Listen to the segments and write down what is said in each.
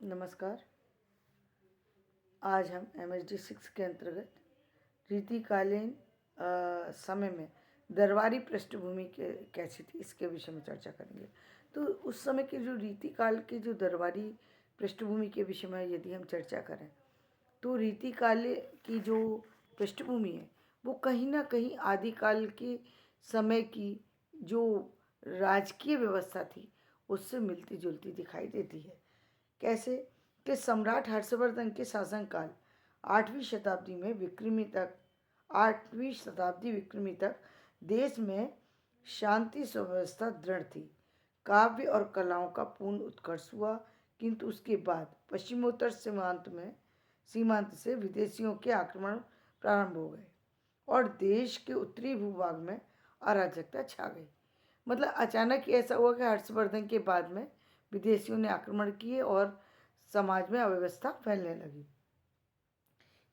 नमस्कार। आज हम MSD 6 के अंतर्गत रीतिकालीन समय में दरबारी पृष्ठभूमि के कैसी थी इसके विषय में चर्चा करेंगे। तो उस समय के जो रीतिकाल के जो दरबारी पृष्ठभूमि के विषय में यदि हम चर्चा करें तो रीतिकाल की जो पृष्ठभूमि है वो कहीं ना कहीं आदिकाल के समय की जो राजकीय व्यवस्था थी उससे मिलती जुलती दिखाई देती है। कैसे कि सम्राट हर्षवर्धन के शासनकाल 8वीं शताब्दी विक्रमी तक देश में शांति सुव्यवस्था दृढ़ थी। काव्य और कलाओं का पूर्ण उत्कर्ष हुआ, किंतु उसके बाद पश्चिमोत्तर सीमांत से विदेशियों के आक्रमण प्रारंभ हो गए और देश के उत्तरी भूभाग में अराजकता छा गई। मतलब अचानक ऐसा हुआ कि हर्षवर्धन के बाद में विदेशियों ने आक्रमण किए और समाज में अव्यवस्था फैलने लगी।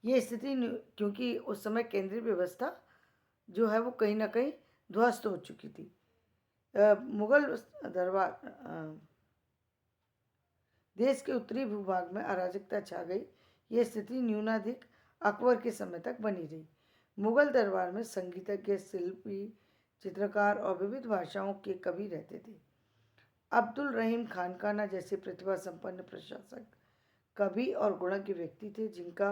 ये स्थिति क्योंकि उस समय केंद्रीय व्यवस्था जो है वो कहीं ना कहीं ध्वस्त हो चुकी थी। मुगल दरबार देश के उत्तरी भूभाग में अराजकता छा गई। ये स्थिति न्यूनाधिक अकबर के समय तक बनी रही। मुगल दरबार में संगीतज्ञ, शिल्पी, चित्रकार और विविध भाषाओं के कवि रहते थे। अब्दुल रहीम खानकाना जैसे प्रतिभा संपन्न प्रशासक, कवि और गुणज्ञ व्यक्ति थे जिनका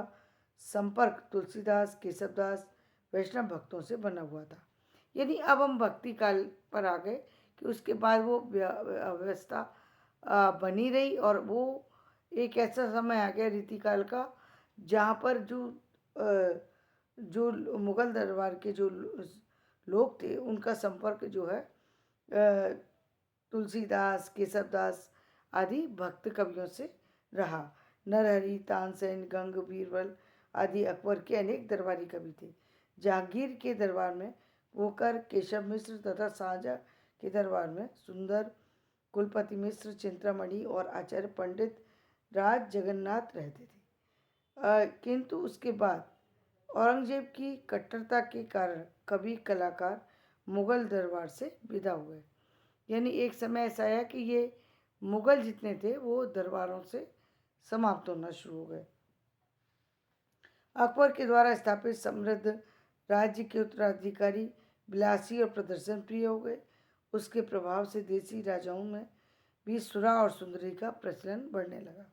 संपर्क तुलसीदास, केशवदास, वैष्णव भक्तों से बना हुआ था। यानी अब हम भक्ति काल पर आ गए कि उसके बाद वो व्यवस्था बनी रही और वो एक ऐसा समय आ गया रीतिकाल का जहाँ पर जो मुगल दरबार के जो लोग थे उनका संपर्क जो है तुलसीदास, केशवदास आदि भक्त कवियों से रहा। नरहरि, तानसेन, गंग, बीरबल आदि अकबर के अनेक दरबारी कवि थे। जहांगीर के दरबार में वोकर, केशव मिश्र तथा शाहजहाँ के दरबार में सुंदर, कुलपति मिश्र, चिंतामणि और आचार्य पंडित राज जगन्नाथ रहते थे। किंतु उसके बाद औरंगजेब की कट्टरता के कारण कवि कलाकार मुगल दरबार से विदा हुए। यानी एक समय ऐसा आया कि ये मुगल जितने थे वो दरबारों से समाप्त होना शुरू हो गए। अकबर के द्वारा स्थापित समृद्ध राज्य के उत्तराधिकारी विलासी और प्रदर्शन प्रिय हो गए। उसके प्रभाव से देसी राजाओं में भी सुरा और सुंदरी का प्रचलन बढ़ने लगा।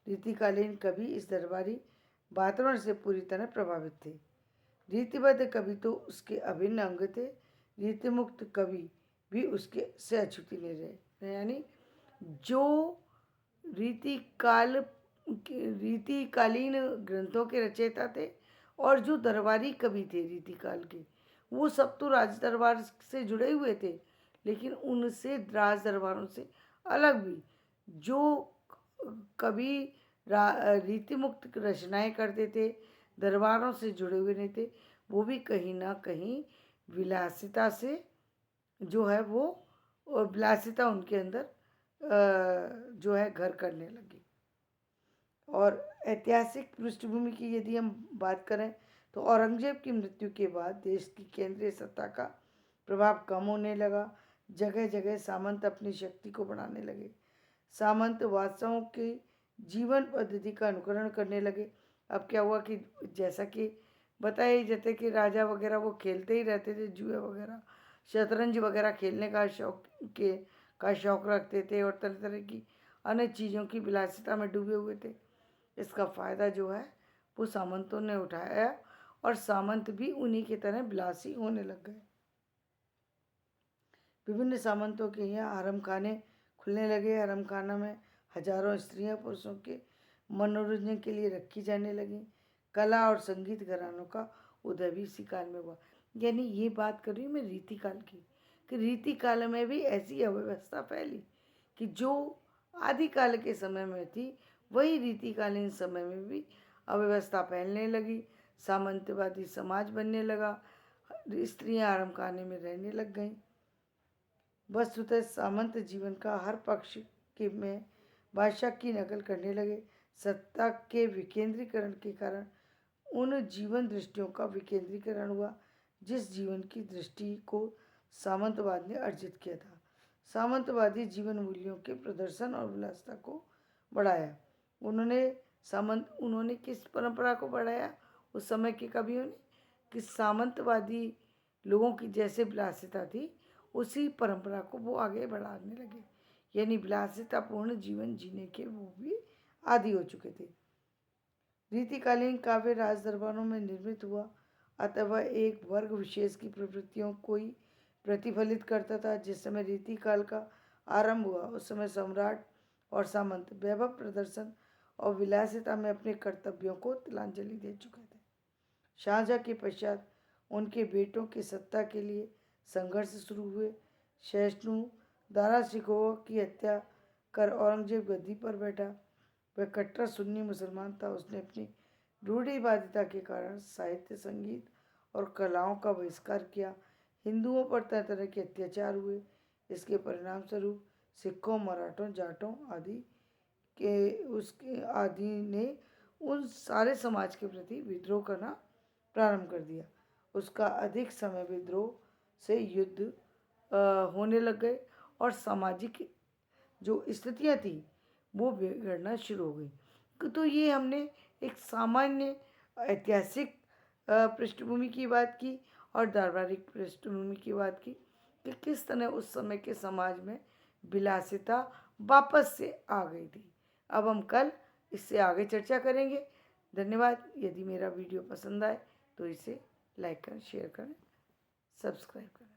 रीतिकालीन कवि इस दरबारी वातावरण से पूरी तरह प्रभावित थे। रीतिबद्ध कवि तो उसके अभिन्न अंग थे, रीतिमुक्त कवि भी उसके से अछूती नहीं रहे। यानी जो रीतिकालीन ग्रंथों के रचयिता थे और जो दरबारी कवि थे रीतिकाल के, वो सब तो राज दरबार से जुड़े हुए थे, लेकिन उनसे राज दरबारों से अलग भी जो कवि रीति मुक्त रचनाएं करते थे, दरबारों से जुड़े हुए नहीं थे, वो भी कहीं ना कहीं विलासिता से जो है वो विलासिता उनके अंदर जो है घर करने लगी। और ऐतिहासिक पृष्ठभूमि की यदि हम बात करें तो औरंगजेब की मृत्यु के बाद देश की केंद्रीय सत्ता का प्रभाव कम होने लगा। जगह जगह सामंत अपनी शक्ति को बढ़ाने लगे। सामंत वास्तवों के जीवन पद्धति का अनुकरण करने लगे। अब क्या हुआ कि जैसा कि बताया ही जाता है कि राजा वगैरह वो खेलते ही रहते थे, जुए वगैरह, शतरंज वगैरह खेलने का शौक रखते थे और तरह तरह की अन्य चीज़ों की विलासिता में डूबे हुए थे। इसका फ़ायदा जो है वो सामंतों ने उठाया और सामंत भी उन्हीं की तरह विलासी होने लग गए। विभिन्न सामंतों के यहाँ हरम खाने खुलने लगे। हरम खाना में हजारों स्त्रियाँ पुरुषों के मनोरंजन के लिए रखी जाने लगी। कला और संगीत घरानों का उदय भी इसी काल में हुआ। यानी ये बात कर रही हूँ मैं रीतिकाल की, कि रीतिकाल में भी ऐसी अव्यवस्था फैली कि जो आदिकाल के समय में थी वही रीतिकालीन समय में भी अव्यवस्था फैलने लगी। सामंतवादी समाज बनने लगा। स्त्रियाँ हरम खाने में रहने लग गईं। वस्तुतः सामंत जीवन का हर पक्ष के में बादशाह की नकल करने लगे। सत्ता के विकेंद्रीकरण के कारण उन जीवन दृष्टियों का विकेंद्रीकरण हुआ जिस जीवन की दृष्टि को सामंतवाद ने अर्जित किया था। सामंतवादी जीवन मूल्यों के प्रदर्शन और विलासिता को बढ़ाया। उन्होंने किस परंपरा को बढ़ाया उस समय के कवियों ने, कि सामंतवादी लोगों की जैसे विलासिता थी उसी परंपरा को वो आगे बढ़ाने लगे, यानी विलासितापूर्ण जीवन जीने के वो भी आदी हो चुके थे। रीतिकालीन काव्य राज दरबारों में निर्मित हुआ, अतः वह एक वर्ग विशेष की प्रवृत्तियों को ही प्रतिफलित करता था। जिस समय रीतिकाल का आरंभ हुआ उस समय सम्राट और सामंत वैभव प्रदर्शन और विलासिता में अपने कर्तव्यों को तिलांजलि दे चुके थे। शाहजहाँ के पश्चात उनके बेटों की सत्ता के लिए संघर्ष शुरू हुए। सहिष्णु दारा शिकोह की हत्या कर औरंगजेब गद्दी पर बैठा। वह कट्टर सुन्नी मुसलमान था। उसने अपनी रूढ़िवादिता के कारण साहित्य, संगीत और कलाओं का बहिष्कार किया। हिंदुओं पर तरह तरह के अत्याचार हुए। इसके परिणाम स्वरूप सिखों, मराठों, जाटों आदि ने उन सारे समाज के प्रति विद्रोह करना प्रारंभ कर दिया। उसका अधिक समय विद्रोह से युद्ध होने लग गए और सामाजिक जो स्थितियाँ थी वो बिगड़ना शुरू हो गई। तो ये हमने एक सामान्य ऐतिहासिक पृष्ठभूमि की बात की और धारावाहिक पृष्ठभूमि की बात की कि किस तरह उस समय के समाज में विलासिता वापस से आ गई थी। अब हम कल इससे आगे चर्चा करेंगे। धन्यवाद। यदि मेरा वीडियो पसंद आए तो इसे लाइक करें, शेयर करें, सब्सक्राइब करें।